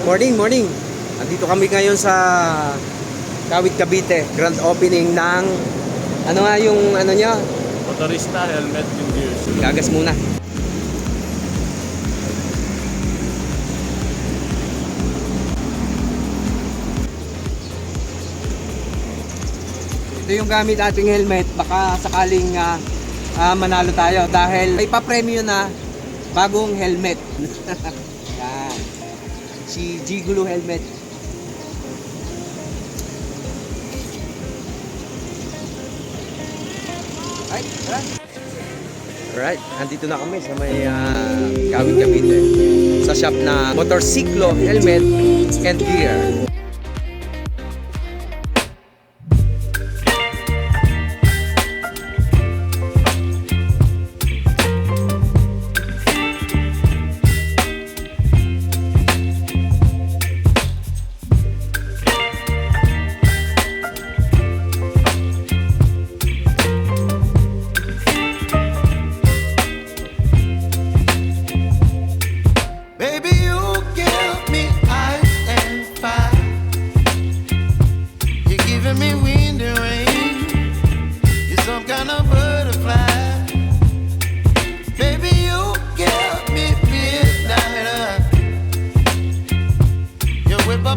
Morning, morning. Andito kami ngayon sa Kawit, Cavite. Grand opening ng ano nga yung ano niya? Motorista, helmet, and gears. Gagas muna. Ito yung gamit ating helmet. Baka sakaling manalo tayo dahil may pa-premyo na bagong helmet. Yan. Si Gigolo helmet. Alright, andito na kami sa may Kawit, Cavite. Sa shop na motorsiklo, helmet, and gear.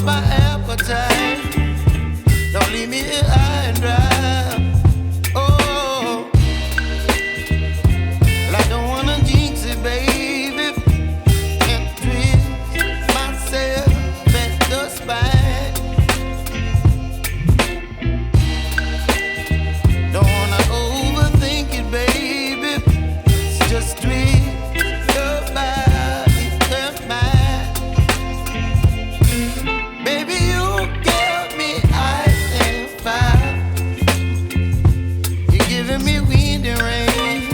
My appetite, don't leave me here high and dry. Oh, well, I don't wanna jinx it, baby, and twist myself at the spine. Don't wanna overthink it, baby. It's just twist your body and mine. Baby, you give me ice and fire. You're giving me wind and rain.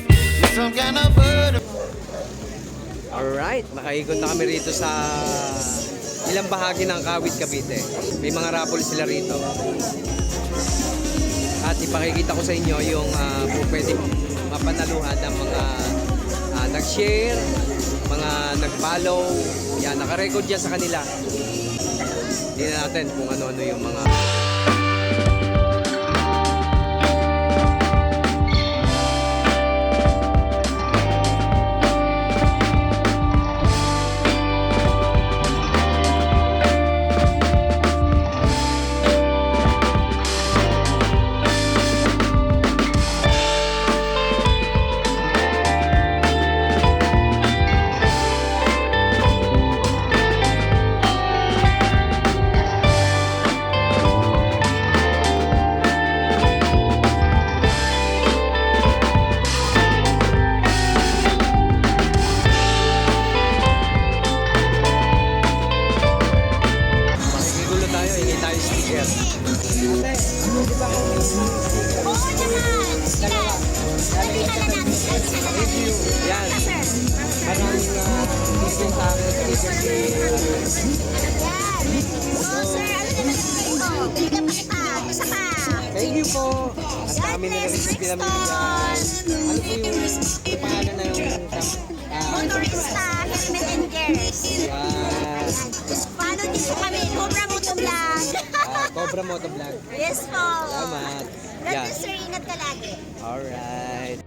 You're some kind of bird. Alright, makaikot na kami rito sa ilang bahagi ng Kawit, Cavite. May mga raffle sila rito. At ipakikita ko sa inyo yung pwede mapanaluhan ng mga nag-share, mga nag-follow. Yan, nakarecord dyan sa kanila. Tingnan natin kung ano-ano yung mga... Yan. Parang isip sa akin. Thank you po. At kami na rin sa pinamili yan. Ano po yung pangalan na yung Motorista, helmet and gears. Yan. Follow din po kami, Cobra Motovlog. Cobra Motovlog. Yes po. Salamat. God Yan. bless sir, ingat ka lagi. Alright.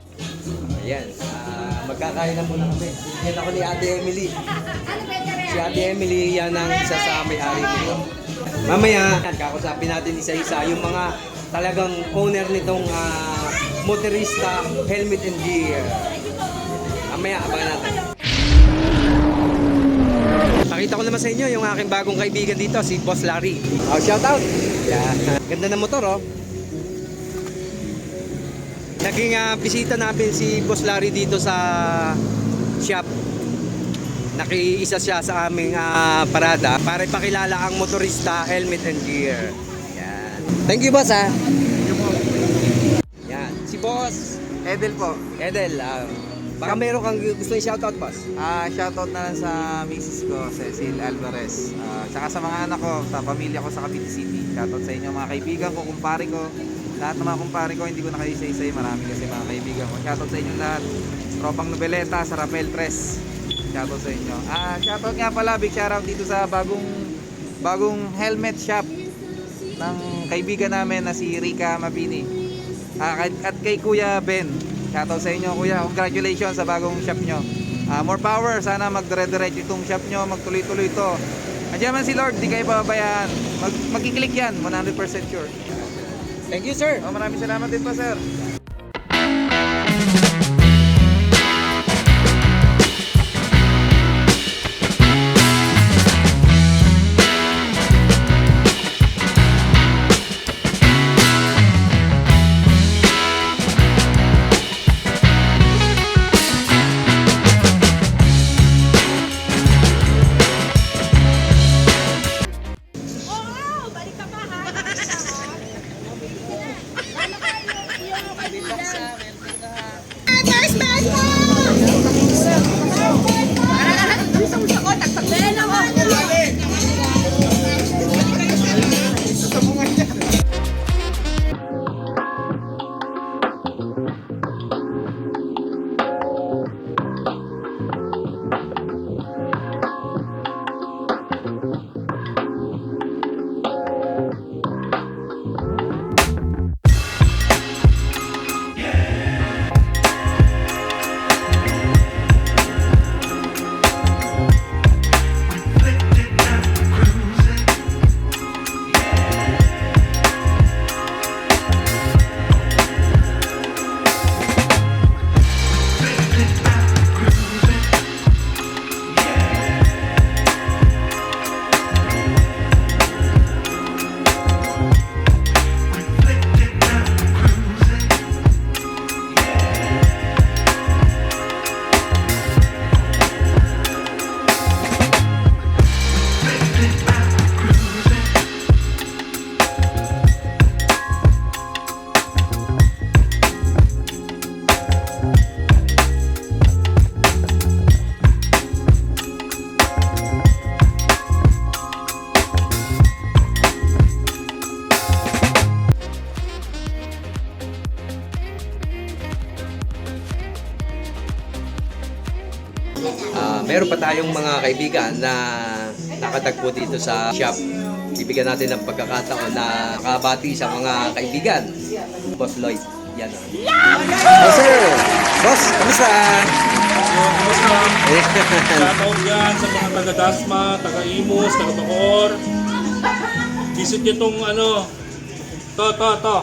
Ayan. Magkakain na muna kami. Bigyan ako ni Ate Emily. Si Ate Emily, yan ang isa sa may-ari dito. Mamaya, kakusapin natin isa-isa yung mga talagang owner nitong motorista, helmet and gear. Mamaya, abangan natin. Pakita ko naman sa inyo yung aking bagong kaibigan dito, si Boss Larry. Oh, shout out! Yeah. Ganda ng motor, oh. Naging bisita namin si Boss Larry dito sa shop. Nakiisa siya sa aming parada para ipakilala ang motorista, helmet and gear. Yan. Thank you, boss, ha. Yan. Si Boss Edel po. Edel, baka meron kang gusto yung shoutout, boss. Shoutout na lang sa misis ko, Cecil Alvarez. Tsaka sa mga anak ko, sa pamilya ko sa Cavite City. Shoutout sa inyo mga kaibigan ko, kumpare ko. Lahat ng mga kumpare ko, hindi ko na kayo isa-isa. Marami kasi mga kaibigan ko. Shoutout sa inyo lahat. Tropang Nobeleta, sa Rapel Press. Shoutout sa inyo. Shoutout nga pala, big shoutout dito sa bagong helmet shop ng kaibigan namin na si Rica Mapini. At kay Kuya Ben. Shoutout sa inyo, Kuya. Congratulations sa bagong shop nyo. More power. Sana magdire-diretso itong shop nyo. Magtuloy-tuloy ito. Andiyan man si Lord, di kayo pababayaan. Magkiklik yan, 100% sure. Thank you, sir. Maraming salamat din po, sir. Meron pa tayong mga kaibigan na nakatagpo dito sa shop. Bibigyan natin ng pagkakataon na nakabati sa mga kaibigan. Boss Lloyd, yan. Yes, sir! Boss, kamusta? Kumusta? Shoutout yan sa mga taga-Dasma, taga-Imus, taga-Bacoor. Visit nyo tong to.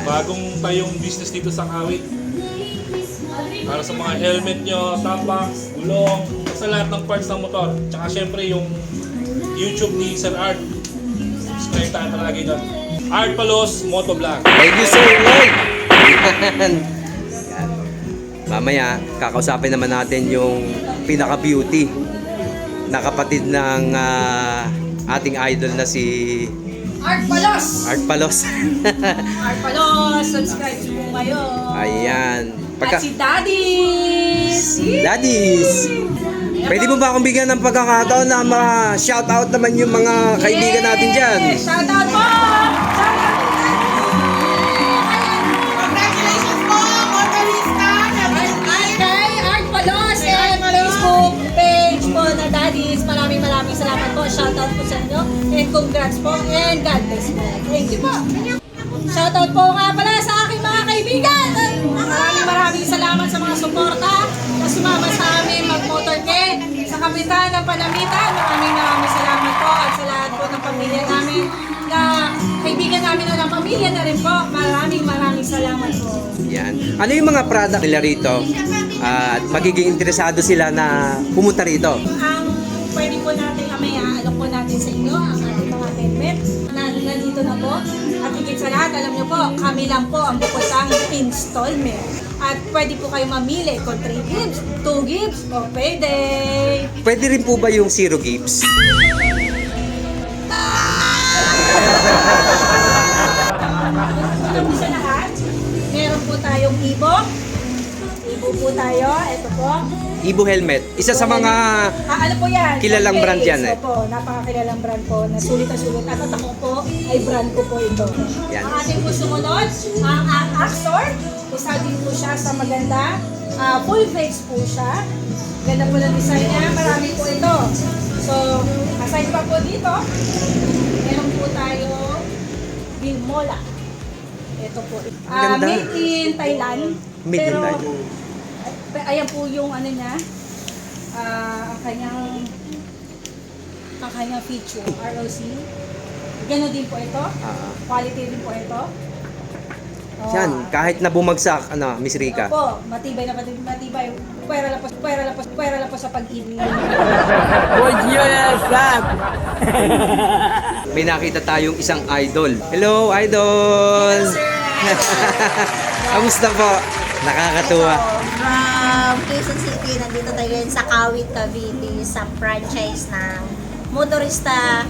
Bagong tayong business dito sa Kawit. Para sa mga helmet nyo, tampax, gulong, sa lahat ng parts ng motor. Tsaka syempre yung YouTube ni Sir Art. Subscribe tayo palagi doon. Art Palos Motovlog. Thank you, Sir Lloyd! Yan. Mamaya, kakausapin naman natin yung pinaka-beauty na kapatid ng ating idol na si Art Palos! Art Palos. Art Palos! Subscribe po kayo! Ayan. At si Daddies! Daddies! Pwede mo ba akong bigyan ng pagkakataon na ma-shoutout naman yung mga kaibigan natin dyan? Shoutout po! Congratulations po, motorista! Kay Art Palos and Facebook page po na Daddies. Maraming salamat po. Shoutout po sa inyo. And congrats po. And God bless po. Thank you po. Shoutout po nga pala sa aking mga kaibigan. Maraming salamat sa mga suporta na sumama sa amin mag-motorke. Sa kapitan ng Panamitan, maraming salamat po. At sa lahat po ng pamilya namin na kaibigan namin na ng pamilya na rin po. Maraming salamat po. Yan. Ano yung mga product nila rito? At magiging interesado sila na pumunta rito. Ang pwede po natin mamaya, alok po natin sa inyo ang ating mga helmet na nandito na po. At higit sa lahat, alam nyo po, kami lang po ang puputang installment. At pwede po kayo mamili kung 3 gigs, 2 gigs, o pwede. Pwede rin po ba yung zero gigs? Alam niyo sa lahat, meron po tayong Ibo. Ibo po tayo, ito po. Ibo helmet. Isa sa mga Ano po yan? kilalang Okay, brand yan, eh. Opo, napakakilalang brand po na sulit na sulit. At ako po ay brand ko po ito. Yan. Ang ating po sumunod, ang Axor. Isa din po siya sa maganda. Full face po siya. Ganda po ng design niya. Marami po ito. So, aside pa po dito, meron po tayo Bimola. Ito po. Ganda. Made in Thailand. Made in pero, Thailand. Ayan po yung ano niya. Ang kanyang feature, ROC. Gano'n din po ito. Quality din po ito. Oh, Yan, kahit na bumagsak, Miss Rica. Opo, matibay na matibay. Pwera lang po sa pag-ibig. May nakita tayong isang idol. Hello, idol! Kamusta po? Nakakatuwa. From Quezon City, nandito tayo ngayon sa Kawit, Cavite, sa franchise ng Motorista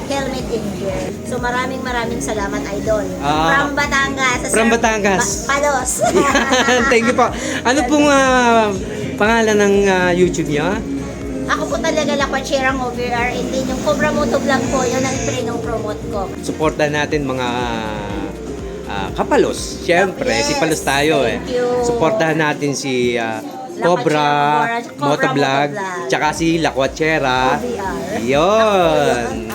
Helmet and Gear. So maraming salamat, idol. From Batangas. From Batangas. Palos. Thank you po. Ano pong pangalan ng YouTube niyo? Ako po talaga Lakwachera ng OVR, and then yung Cobra Moto Vlog po, yun ang promote ko. Suportahan natin mga kapalos. Siyempre, Yes, si Palos tayo eh. thank you. Suportahan natin si Cobra Motovlog, Motovlog. tsaka si Lakwachera. OVR. Yun.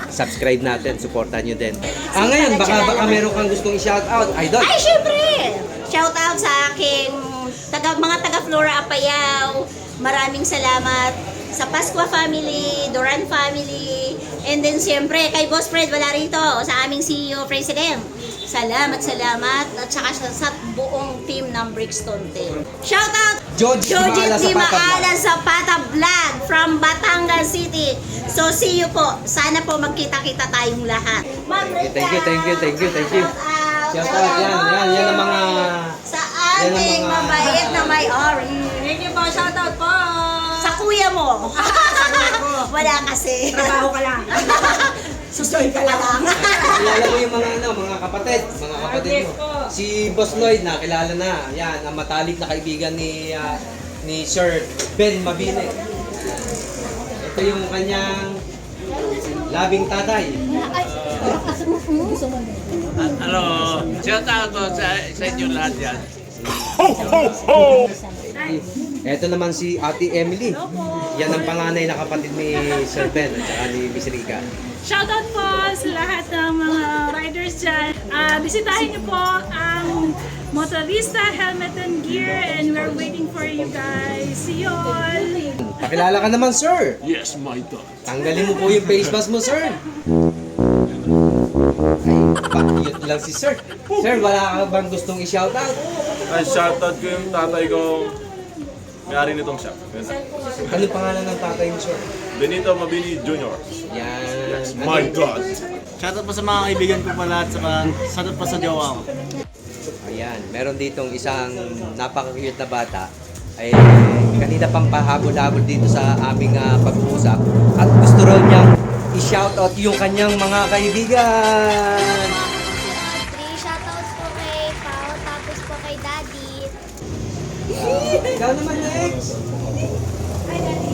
Subscribe natin, supportan nyo din. Ngayon, baka meron kang gustong i-shoutout, idol. Ay, syempre! Shout out sa aking mga taga Flora Apayao. Maraming salamat sa Pasqua family, Duran family, and then siyempre kay Boss Fred wala rito, sa aming CEO President. Salamat, at saka sa buong team ng Brixton team. Shout out! George Di Maala Maala Zapata Vlog from Batangas City. So see you po. Sana po magkita-kita tayong lahat. Ma'am Rita, Thank you. Shout out, yan ang mga... sa ating mga- mabait na may-ari. Thank you po, shoutout po! Sa kuya mo. Wala kasi. Trabaho ka lang. Susoy ka lang. Kilala mo yung mga kapatid mo. Yes po. Si Boss Lloyd na, kilala na. Yan, ang matalik na kaibigan ni Sir Ben Mabine. Ito yung kanyang labing tatay. Ano, shout out po sa inyo lahat yan. Ito naman si Ate Emily. Yan ang panganay na kapatid ni Sir Ben at saka ni Miss Rica. Shoutout po sa lahat ng mga riders dyan. Bisitahin niyo po ang Motorista Helmet and Gear and we're waiting for you guys. See you all! Pakilala ka naman, sir. Yes, my God. Tanggalin mo po yung face mask mo, sir. Ay, cute lang si sir. Sir, wala ka bang gustong i-shoutout? Ay, shoutout ko yung tatay ko. May-ari nitong shop. Ano pangalan ng tatay mo, sir? Benito Mabini Jr. Yan. My God! Shoutout po sa mga kaibigan ko pala at shoutout po sa jowa ko. Ayan, meron ditong isang napaka-cute na bata. Ay, kanina pang pahabol-habol dito sa aming pag-uusap. At gusto raw niyang i-shoutout yung kanyang mga kaibigan. Shoutouts po kay Pao, tapos po kay Daddy. Ikaw naman, next. Hi, Daddy.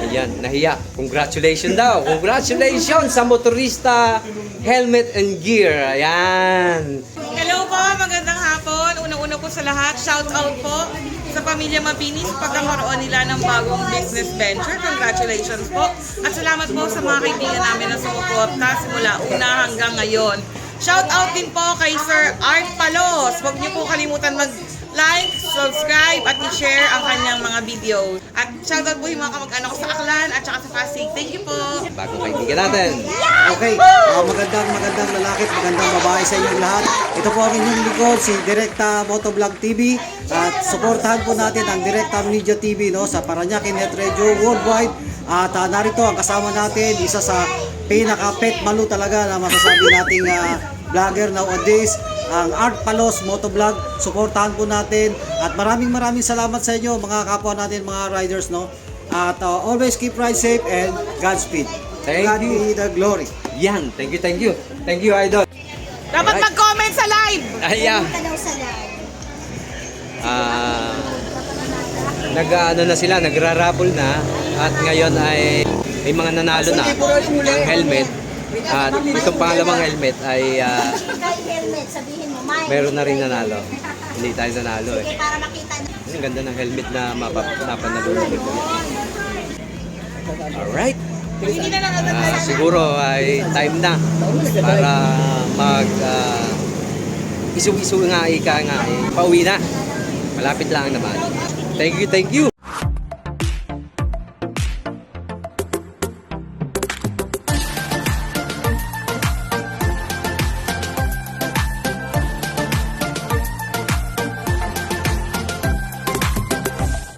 Ayan, nahiya. Congratulations daw. Congratulations sa Motorista Helmet and Gear. Ayan. Hello po, magandang hapon. Unang-una po sa lahat, shout out po sa pamilya Mabini sa pagkakaroon nila ng bagong business venture. Congratulations po. At salamat po sa mga kaibigan namin na sumuporta simula una hanggang ngayon. Shout out din po kay Sir Art Palos. Huwag niyo po kalimutan mag-like, subscribe, at i-share ang kanyang mga videos. At shout out po yung mga kamag-anak ko sa Aklan at saka sa Pasig. Thank you po. Bagong kaibigan natin. Okay, magandang lalaki at magandang babae sa inyong lahat. Ito po ang inyong likod, si Direkta Motovlog TV. At suportahan po natin ang Direkta Media TV sa Paranaque Net Radio Worldwide. At narito ang kasama natin, isa sa pinaka-pet malu talaga na masasabi nating vlogger nowadays, ang Art Palos Motovlog. Suportahan po natin at maraming salamat sa inyo mga kapwa natin, mga riders, at always keep ride safe and Godspeed. Thank God you. be the glory. Yan. Thank you. Thank you, idol. Dapat Alright. mag-comment sa live. Ayan. Punta daw sa live. Nag-ano na sila, nagra-raffle na at ngayon ay may mga nanalo na ng helmet At itong pangalawang helmet ay Kay helmet, sabihin mo, Mike. meron na rin nanalo. Hindi tayo nanalo eh. Sige, para makita na. Ang ganda ng helmet na napanalo ko. Alright. Siguro ay time na para mag isu-isu nga ika nga pauwi na. Malapit lang naman. Thank you, thank you.